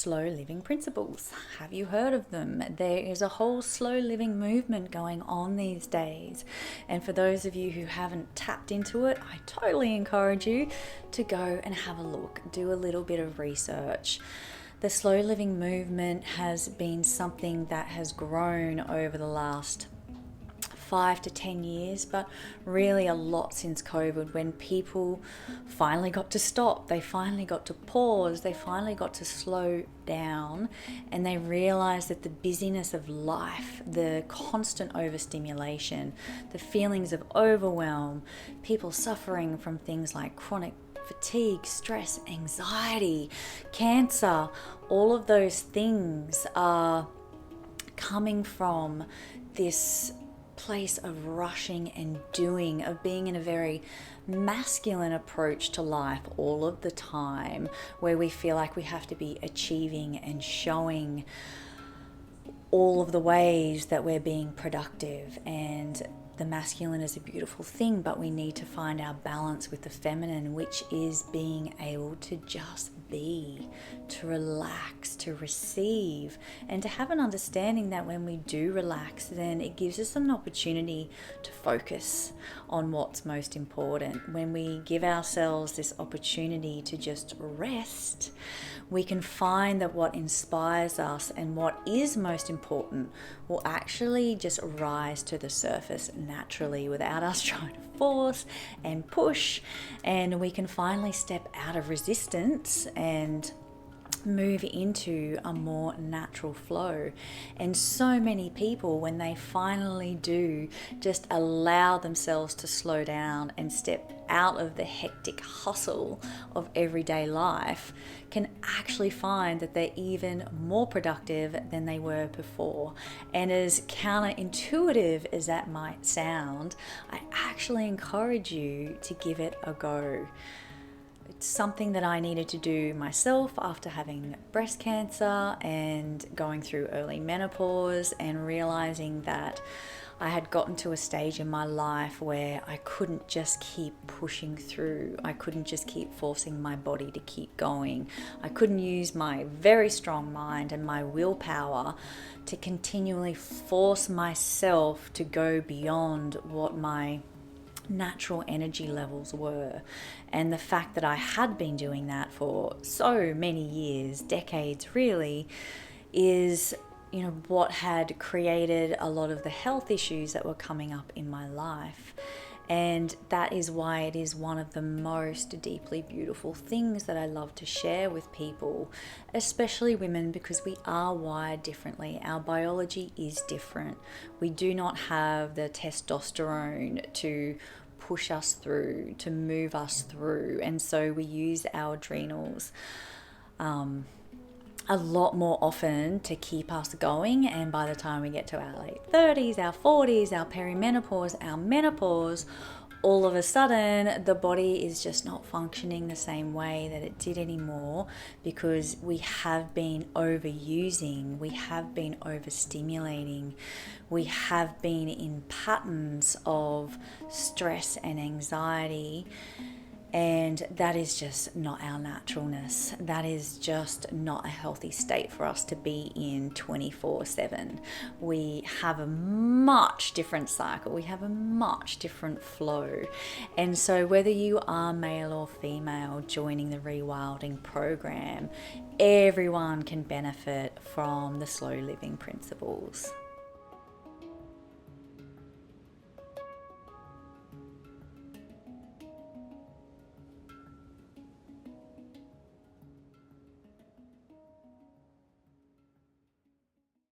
slow living principles. Have you heard of them? There is a whole slow living movement going on these days. And for those of you who haven't tapped into it, I totally encourage you to go and have a look, do a little bit of research. The slow living movement has been something that has grown over the last 5 to 10 years, but really a lot since COVID, when people finally got to stop, they finally got to pause, they finally got to slow down, and they realized that the busyness of life, the constant overstimulation, the feelings of overwhelm, people suffering from things like chronic fatigue, stress, anxiety, cancer, all of those things are coming from this place of rushing and doing, of being in a very masculine approach to life all of the time, where we feel like we have to be achieving and showing all of the ways that we're being productive. And the masculine is a beautiful thing, but we need to find our balance with the feminine, which is being able to just be, to relax, to receive, and to have an understanding that when we do relax, then it gives us an opportunity to focus on what's most important. When we give ourselves this opportunity to just rest, we can find that what inspires us and what is most important will actually just rise to the surface naturally without us trying to force and push, and we can finally step out of resistance and move into a more natural flow. And so many people, when they finally do just allow themselves to slow down and step out of the hectic hustle of everyday life, can actually find that they're even more productive than they were before. And as counterintuitive as that might sound, I actually encourage you to give it a go. It's something that I needed to do myself after having breast cancer and going through early menopause, and realizing that I had gotten to a stage in my life where I couldn't just keep pushing through. I couldn't just keep forcing my body to keep going. I couldn't use my very strong mind and my willpower to continually force myself to go beyond what my natural energy levels were. And the fact that I had been doing that for so many years, decades really, is what had created a lot of the health issues that were coming up in my life. And that is why it is one of the most deeply beautiful things that I love to share with people, especially women, because we are wired differently. Our biology is different. We do not have the testosterone to push us through, to move us through. And so we use our adrenals a lot more often to keep us going. And by the time we get to our late 30s, our 40s, our perimenopause, our menopause, all of a sudden the body is just not functioning the same way that it did anymore, because we have been overusing, we have been overstimulating, we have been in patterns of stress and anxiety. And that is just not our naturalness. That is just not a healthy state for us to be in 24/7. We have a much different cycle. We have a much different flow. And so whether you are male or female joining the Rewilding program, everyone can benefit from the slow living principles.